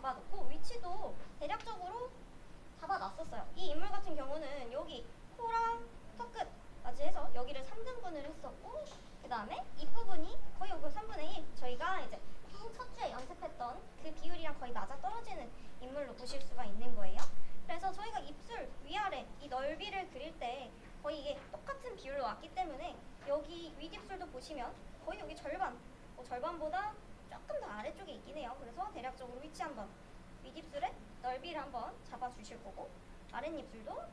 잡아놓고 위치도 대략적으로 잡아놨었어요. 이 인물 같은 경우는 여기 코랑 턱끝까지 해서 여기를 3등분을 했었고, 그 다음에 이 부분이 거의 3분의 1, 저희가 이제 첫 주에 연습했던 그 비율이랑 거의 맞아 떨어지는 인물로 보실 수가 있는 거예요. 그래서 저희가 입술 위아래 이 넓이를 그릴 때 거의 이게 똑같은 비율로 왔기 때문에 여기 윗입술도 보시면 거의 여기 절반, 절반보다 조금 더 아래쪽에 있긴 해요. 그래서 대략적으로 위치 한번 윗입술의 넓이를 한번 잡아주실 거고, 아랫입술도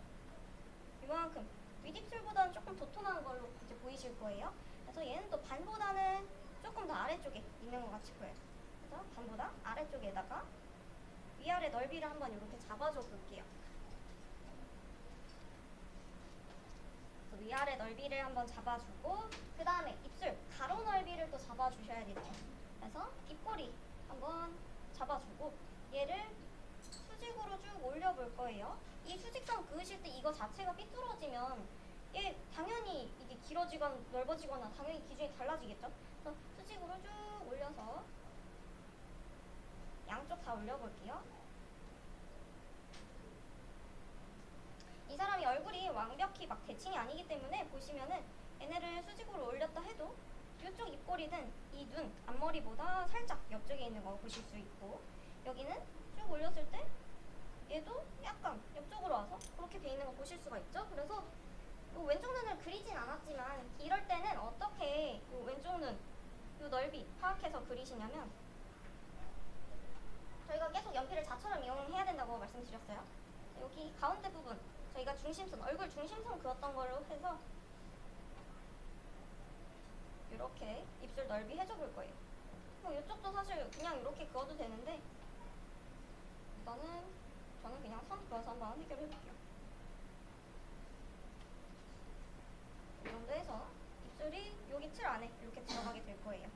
이만큼 윗입술보다는 조금 도톰한 걸로 이제 보이실 거예요. 그래서 얘는 또 반보다는 조금 더 아래쪽에 있는 것 같이 보여요. 그래서 반보다 아래쪽에다가 위아래 넓이를 한번 이렇게 잡아줘 볼게요. 위아래 넓이를 한번 잡아주고, 그 다음에 입술 가로 넓이를 또 잡아주셔야 돼요. 그래서 입꼬리 한번 잡아주고 얘를 수직으로 쭉 올려볼 거예요. 이 수직선 그으실 때 이거 자체가 삐뚤어지면 얘 당연히 이게 길어지거나 넓어지거나 당연히 기준이 달라지겠죠. 그래서 수직으로 쭉 올려서 양쪽 다 올려볼게요. 이 사람이 얼굴이 완벽히 막 대칭이 아니기 때문에 보시면은 얘네를 수직으로 올렸다 해도 이쪽 입꼬리는 이 눈, 앞머리보다 살짝 옆쪽에 있는 거 보실 수 있고, 여기는 쭉 올렸을 때 얘도 약간 옆쪽으로 와서 그렇게 돼 있는 거 보실 수가 있죠. 그래서 왼쪽 눈을 그리진 않았지만 이럴 때는 어떻게 왼쪽 눈 요 넓이 파악해서 그리시냐면, 저희가 계속 연필을 자처럼 이용해야 된다고 말씀드렸어요. 여기 가운데 부분 저희가 중심선, 얼굴 중심선 그었던 걸로 해서 이렇게 입술 넓이 해줘 볼 거예요. 이쪽도 사실 그냥 이렇게 그어도 되는데 저는 그냥 선 그어서 한번 해결해 볼게요. 이 정도 해서 입술이 여기 틀 안에 이렇게 들어가게 될 거예요.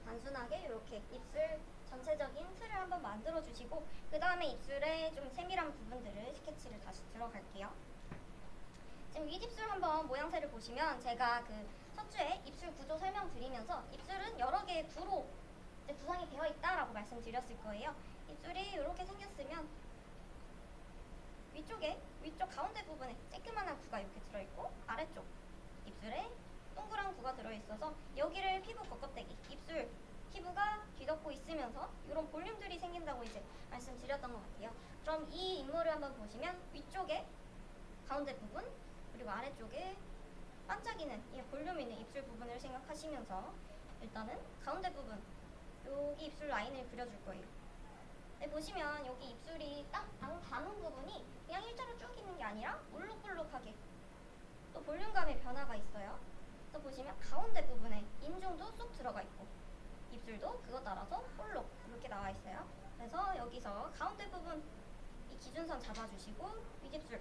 단순하게 이렇게 입술 전체적인 틀을 한번 만들어 주시고, 그 다음에 입술에 좀 세밀한 부분들을 스케치를 다시 들어갈게요. 지금 윗입술 한번 모양새를 보시면 제가 그 첫 주에 입술 구조 설명드리면서 입술은 여러 개의 구로 이제 구성이 되어 있다라고 말씀드렸을 거예요. 입술이 이렇게 생겼으면 위쪽 가운데 부분에 쬐끄만한 구가 이렇게 들어있고, 아래쪽 입술에 동그란 구가 들어있어서 여기를 피부 겉껍데기, 입술 피부가 뒤덮고 있으면서 이런 볼륨들이 생긴다고 이제 말씀드렸던 것 같아요. 그럼 이 인물을 한번 보시면 위쪽에 가운데 부분, 그리고 아래쪽에 반짝이는 이 볼륨 있는 입술 부분을 생각하시면서 일단은 가운데 부분, 여기 입술 라인을 그려줄 거예요. 네, 보시면 여기 입술이 딱 담은 부분이 그냥 일자로 쭉 있는 게 아니라 울룩불룩하게 또 볼륨감의 변화가 있어요. 또 보시면 가운데 부분에 인중도 쏙 들어가 있고 입술도 그거 따라서 볼록 이렇게 나와 있어요. 그래서 여기서 가운데 부분 이 기준선 잡아주시고 윗입술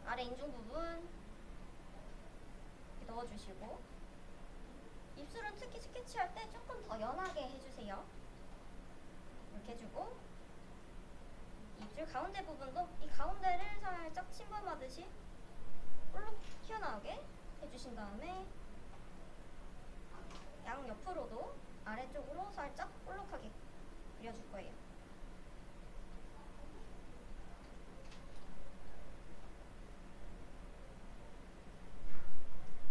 아래 인중 부분 이렇게 넣어주시고, 입술은 특히 스케치할 때 조금 더 연하게 해주세요. 이렇게 해주고, 입술 가운데 부분도 이 가운데를 살짝 침범하듯이 볼록 튀어나오게 해주신 다음에 양 옆으로도 아래쪽으로 살짝 볼록하게 그려줄 거예요.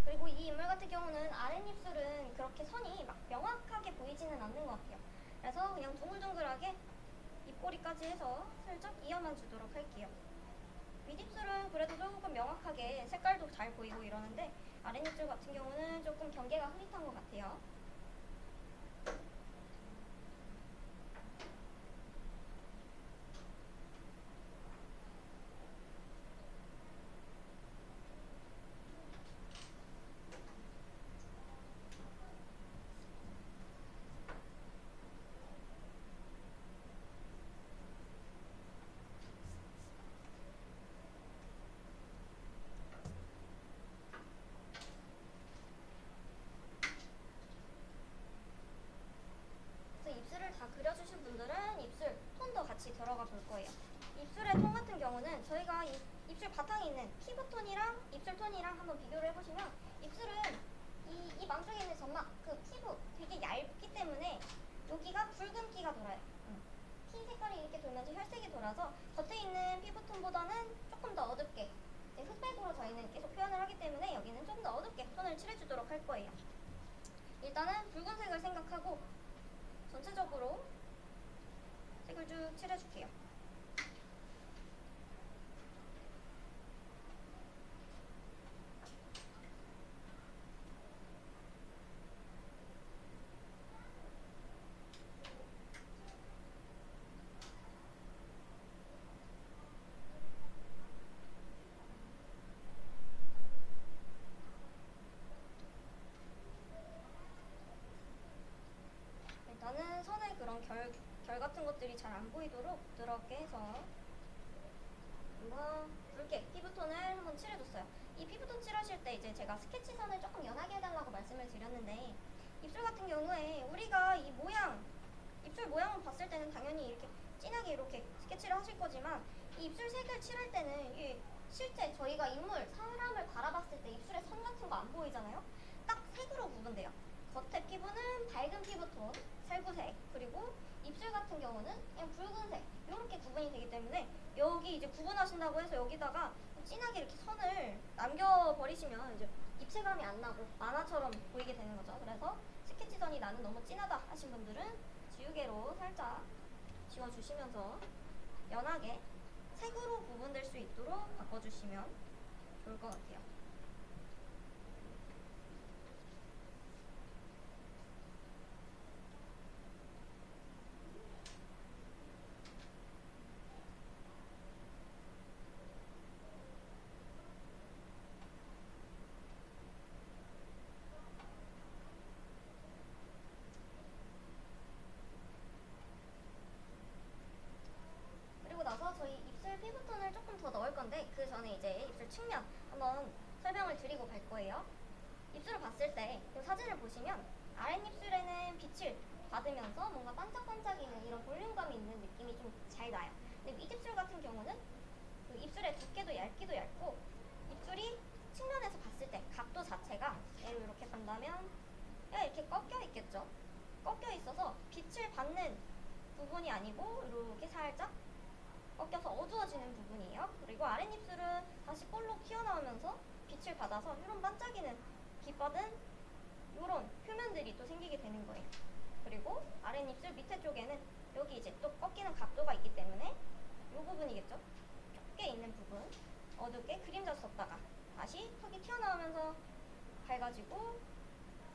그리고 이 인물 같은 경우는 아랫입술은 그렇게 선이 막 명확하게 보이지는 않는 것 같아요. 그래서 그냥 둥글둥글하게 입꼬리까지 해서 살짝 이어만 주도록 할게요. 윗입술은 그래도 조금 명확하게 색깔도 잘 보이고 이러는데 아랫입술 같은 경우는 조금 경계가 흐릿한 것 같아요. 한번 비교를 해보시면 입술은 이 망쪽에 있는 점막 그 피부 되게 얇기 때문에 여기가 붉은기가 돌아요. 피 색깔이 이렇게 돌면서 혈색이 돌아서 겉에 있는 피부톤보다는 조금 더 어둡게 이제 흑백으로 저희는 계속 표현을 하기 때문에 여기는 조금 더 어둡게 톤을 칠해주도록 할 거예요. 일단은 붉은색을 생각하고 전체적으로 색을 쭉 칠해줄게요. 일단은 선에 그런 결 같은 것들이 잘 안 보이도록 부드럽게 해서 한번 붉게 피부톤을 한번 칠해줬어요. 이 피부톤 칠하실 때 이제 제가 스케치선을 조금 연하게 해달라고 말씀을 드렸는데 입술 같은 경우에 우리가 이 모양, 입술 모양을 봤을 때는 당연히 이렇게 진하게 이렇게 스케치를 하실 거지만 이 입술 색을 칠할 때는 이 실제 저희가 인물, 사람을 바라봤을 때 입술에 선 같은 거 안 보이잖아요. 딱 색으로 구분돼요. 겉에 피부는 밝은 피부톤, 살구색, 그리고 입술 같은 경우는 그냥 붉은색 이렇게 구분이 되기 때문에 여기 이제 구분하신다고 해서 여기다가 진하게 이렇게 선을 남겨버리시면 이제 입체감이 안 나고 만화처럼 보이게 되는 거죠. 그래서 스케치선이 나는 너무 진하다 하신 분들은 지우개로 살짝 지워주시면서 연하게 색으로 구분될 수 있도록 바꿔주시면 좋을 것 같아요. 그리고 나서 저희 입술 피부톤을 조금 더 넣을 건데 그 전에 이제 입술 측면 한번 설명을 드리고 갈 거예요. 입술을 봤을 때 이 사진을 보시면 아랫입술에는 빛을 받으면서 뭔가 반짝반짝이는 이런 볼륨감이 있는 느낌이 좀 잘 나요. 근데 윗입술 같은 경우는 그 입술의 두께도 얇기도 얇고 입술이 측면에서 봤을 때 각도 자체가 얘를 이렇게 본다면 이렇게 꺾여 있겠죠. 꺾여 있어서 빛을 받는 부분이 아니고 이렇게 살짝 꺾여서 어두워지는 부분이에요. 그리고 아랫입술은 다시 볼록 튀어나오면서 빛을 받아서 이런 반짝이는 빛받은 이런 표면들이 또 생기게 되는 거예요. 그리고 아랫입술 밑에 쪽에는 여기 이제 또 꺾이는 각도가 있기 때문에 이 부분이겠죠. 좁게 있는 부분 어둡게 그림자 썼다가 다시 턱이 튀어나오면서 밝아지고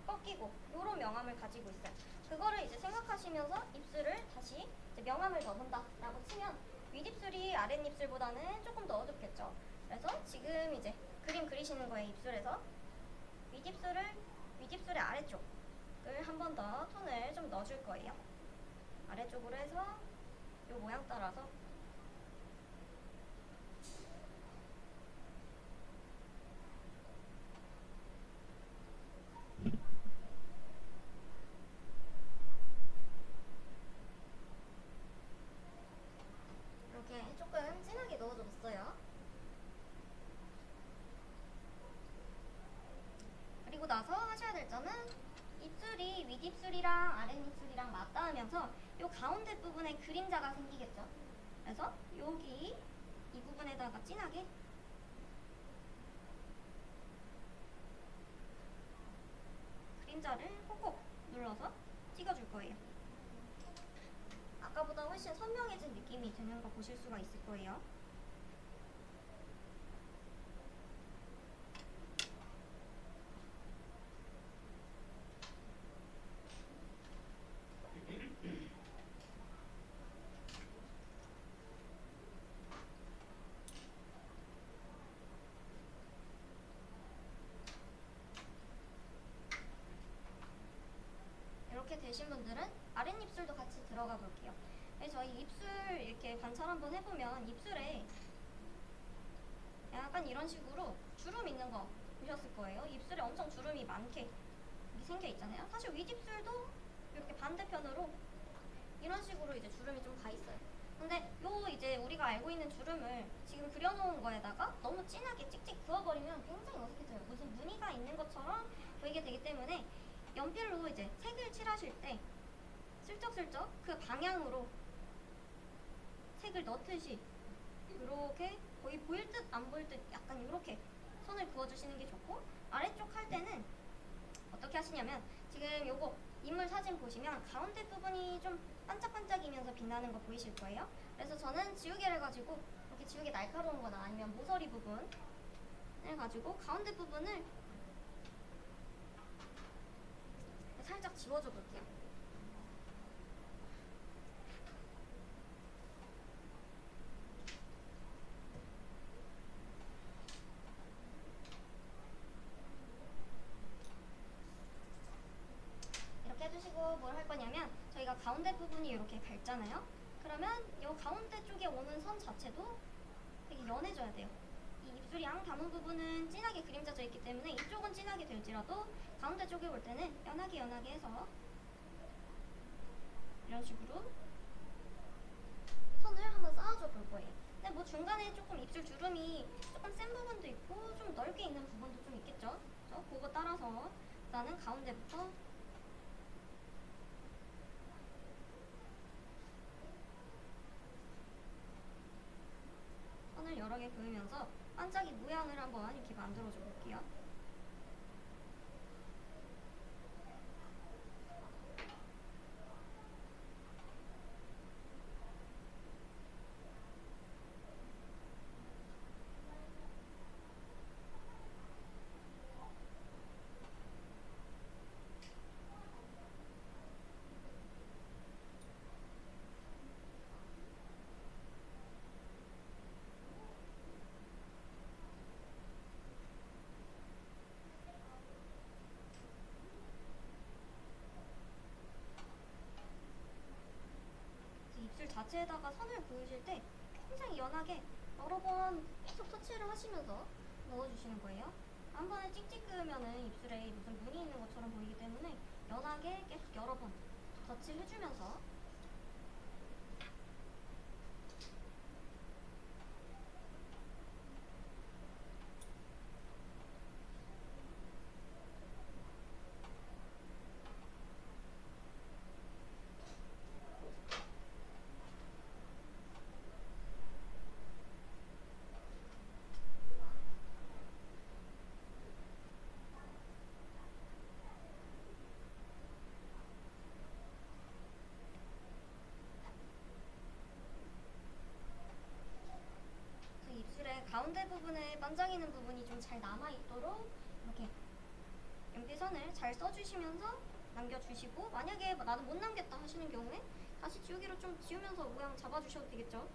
꺾이고 이런 명암을 가지고 있어요. 그거를 이제 생각하시면서 입술을 다시 이제 명암을 넣는다 라고 치면 윗입술이 아랫입술보다는 조금 더 어둡겠죠. 그래서 지금 이제 그림 그리시는 거예요. 입술에서 윗입술의 아래쪽을 한 번 더 톤을 좀 넣어줄 거예요. 아래쪽으로 해서 이 모양 따라서 이렇게 조금 진하게 넣어줬어요. 그리고 나서 하셔야 될 점은 입술이 윗입술이랑 아랫입술이랑 맞닿으면서 이 가운데 부분에 그림자가 생기겠죠. 그래서 여기 이 부분에다가 진하게 그림자를 콕콕 눌러서 찍어줄 거예요. 아까보다 훨씬 선명해진 느낌이 드는 거 보실 수가 있을 거예요. 이렇게 되신 분들은 아랫입술도 같이 들어가 볼게요. 저희 입술 이렇게 관찰 한번 해보면 입술에 약간 이런 식으로 주름 있는 거 보셨을 거예요. 입술에 엄청 주름이 많게 생겨 있잖아요. 사실 윗입술도 이렇게 반대편으로 이런 식으로 이제 주름이 좀 가 있어요. 근데 요 이제 우리가 알고 있는 주름을 지금 그려놓은 거에다가 너무 진하게 찍찍 그어버리면 굉장히 어색해져요. 무슨 무늬가 있는 것처럼 보이게 되기 때문에 연필로 이제 색을 칠하실 때 슬쩍슬쩍 그 방향으로 색을 넣듯이 이렇게 거의 보일 듯 안 보일 듯 약간 이렇게 선을 그어주시는 게 좋고, 아래쪽 할 때는 어떻게 하시냐면 지금 요거 인물 사진 보시면 가운데 부분이 좀 반짝반짝이면서 빛나는 거 보이실 거예요. 그래서 저는 지우개를 가지고 이렇게 지우개 날카로운 거나 아니면 모서리 부분을 가지고 가운데 부분을 살짝 지워줘 볼게요. 이렇게 해주시고 뭘 할 거냐면 저희가 가운데 부분이 이렇게 밝잖아요. 그러면 이 가운데 쪽에 오는 선 자체도 되게 연해져야 돼요. 이 입술 양 담은 부분은 진하게 그림자져 있기 때문에 이쪽은 진하게 될지라도 가운데 쪽에 올 때는 연하게 해서 이런 식으로 선을 한번 쌓아줘 볼 거예요. 근데 뭐 중간에 조금 입술 주름이 조금 센 부분도 있고 좀 넓게 있는 부분도 좀 있겠죠. 그래서 그거 따라서 나는 가운데부터 선을 여러 개 그으면서 반짝이 모양을 한번 이렇게 만들어줘 볼게요. 입술 자체에다가 선을 그으실 때 굉장히 연하게 여러 번 계속 터치를 하시면서 넣어주시는 거예요. 한 번에 찍찍 그으면은 입술에 무슨 무늬 있는 것처럼 보이기 때문에 연하게 계속 여러 번 터치를 해주면서 그 입술의 가운데 부분에 반짝이는 부분이 좀 잘 남아있도록 이렇게 연필선을 잘 써주시면서 남겨주시고, 만약에 나는 못 남겼다 하시는 경우에 다시 지우개로 좀 지우면서 모양 잡아주셔도 되겠죠.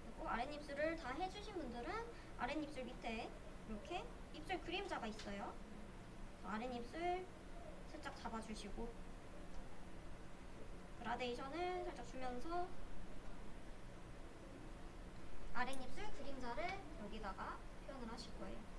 그리고 아랫입술을 다 해주신 분들은 아랫입술 밑에 이렇게 입술 그림자가 있어요. 아랫입술 살짝 잡아주시고 그라데이션을 살짝 주면서 아랫입술 그림자를 여기다가 표현을 하실 거예요.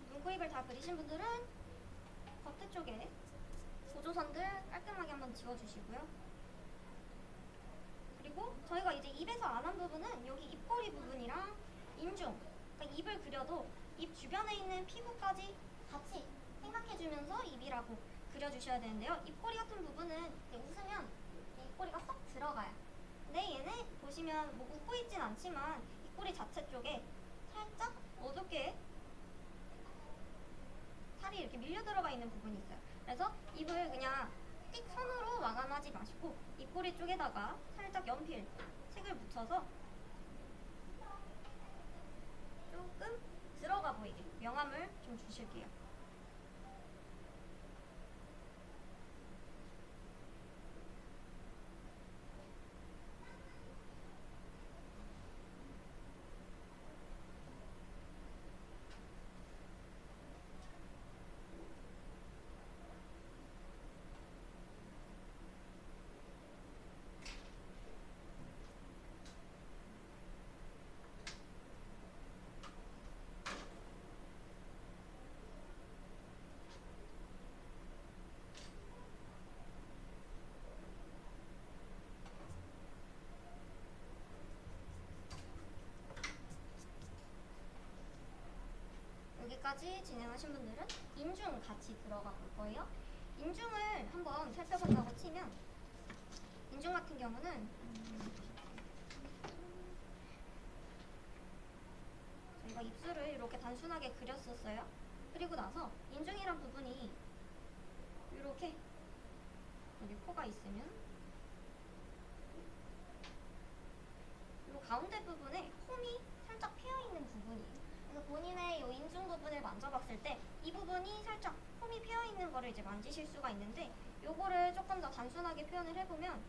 눈, 코, 입을 다 그리신 분들은 겉에 쪽에 보조선들 깔끔하게 한번 지워주시고요. 그리고 저희가 이제 입에서 안 한 부분은 여기 입꼬리 부분이랑 인중, 그러니까 입을 그려도 입 주변에 있는 피부까지 같이 생각해주면서 입이라고 그려주셔야 되는데요. 입꼬리 같은 부분은 웃으면 입꼬리가 쏙 들어가요. 근데 얘는 보시면 뭐 웃고 있진 않지만 입꼬리 자체 쪽에 살짝 어둡게 살이 이렇게 밀려 들어가 있는 부분이 있어요. 그래서 입을 그냥 띡 선으로 마감하지 마시고 입꼬리 쪽에다가 살짝 연필 색을 묻혀서 조금 조금 들어가 보이게 명암을 좀 주실게요. 여기까지 진행하신 분들은 인중 같이 들어가 볼 거예요. 인중을 한번 살펴본다고 치면 인중 같은 경우는 저희가 입술을 이렇게 단순하게 그렸었어요. 그리고 나서 인중이란 부분이 이렇게 여기 코가 있으면 이 가운데 부분에 홈이 살짝 패여있는 부분이에요. 그래서 본인의 이 인중 부분을 만져봤을 때 이 부분이 살짝 홈이 패여있는 거를 이제 만지실 수가 있는데 요거를 조금 더 단순하게 표현을 해보면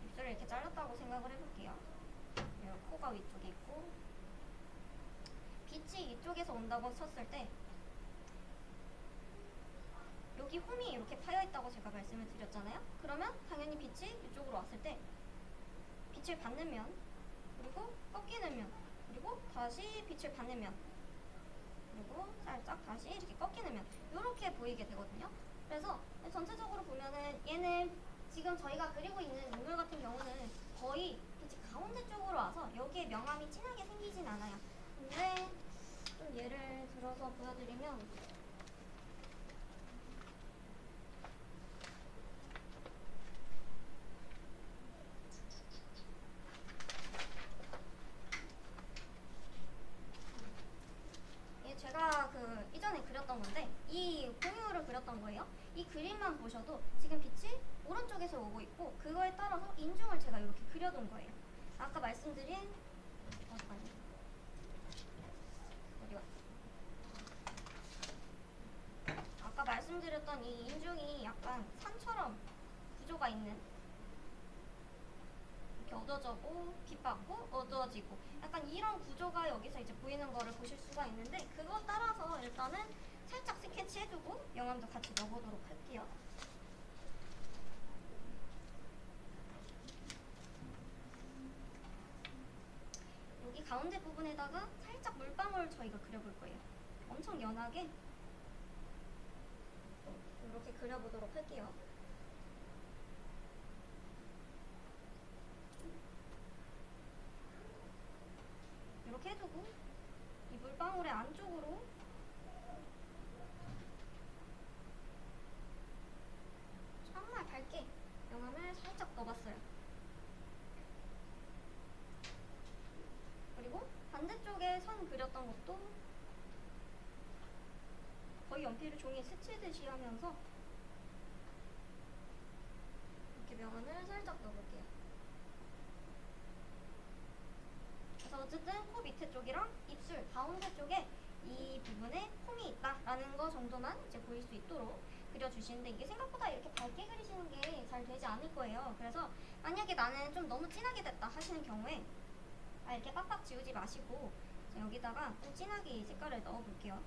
입술을 이렇게 잘랐다고 생각을 해볼게요. 코가 위쪽에 있고 빛이 이쪽에서 온다고 쳤을 때 여기 홈이 이렇게 파여있다고 제가 말씀을 드렸잖아요. 그러면 당연히 빛이 이쪽으로 왔을 때 빛을 받는 면 그리고 꺾이는 면 그리고 다시 빛을 받는 면 그리고 살짝 다시 이렇게 꺾이는 면 이렇게 보이게 되거든요. 그래서 전체적으로 보면은 얘는 지금 저희가 그리고 있는 인물 같은 경우는 거의 빛이 가운데 쪽으로 와서 여기에 명암이 진하게 생기진 않아요. 근데 좀 예를 들어서 보여드리면 제가 그 이전에 그렸던 건데 이 공유를 그렸던 거예요. 이 그림만 보셔도 지금 빛이 오른쪽에서 오고 있고 그거에 따라서 인중을 제가 이렇게 그려둔 거예요. 아까 말씀드린 잠깐만요. 어디 갔어? 아까 말씀드렸던 이 인중이 약간 산처럼 구조가 있는 이렇게 어두워지고 빛 받고 어두워지고 약간 이런 구조가 여기서 이제 보이는 거를 보실 수가 있는데 그거 따라서 일단은 살짝 스케치 해두고 명암도 같이 넣어보도록 할게요. 여기 가운데 부분에다가 살짝 물방울 저희가 그려볼 거예요. 엄청 연하게 이렇게 그려보도록 할게요. 이렇게 해두고 이 물방울의 안쪽으로 정말 밝게 명암을 살짝 넣어봤어요. 그리고 반대쪽에 선 그렸던 것도 거의 연필을 종이에 스치듯이 하면서 이렇게 명암을 살짝 넣어볼게요. 그래서 어쨌든 코 밑에 쪽이랑 입술 가운데 쪽에 이 부분에 홈이 있다라는 거 정도만 이제 보일 수 있도록 그려주시는데 이게 생각보다 이렇게 밝게 그리시는 게 잘 되지 않을 거예요. 그래서 만약에 나는 좀 너무 진하게 됐다 하시는 경우에 이렇게 빡빡 지우지 마시고 여기다가 좀 진하게 색깔을 넣어볼게요.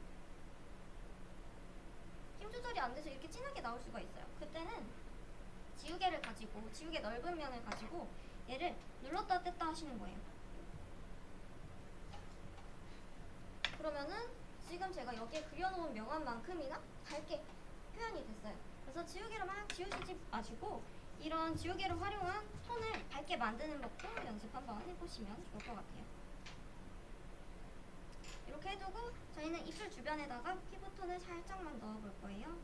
힘 조절이 안 돼서 이렇게 진하게 나올 수가 있어요. 그때는 지우개를 가지고 지우개 넓은 면을 가지고 얘를 눌렀다 뗐다 하시는 거예요. 그러면은 지금 제가 여기에 그려놓은 명암만큼이나 밝게 표현이 됐어요. 그래서 지우개로 막 지우시지 마시고 이런 지우개를 활용한 톤을 밝게 만드는 것도 연습 한번 해보시면 좋을 것 같아요. 이렇게 해두고 저희는 입술 주변에다가 피부톤을 살짝만 넣어볼 거예요.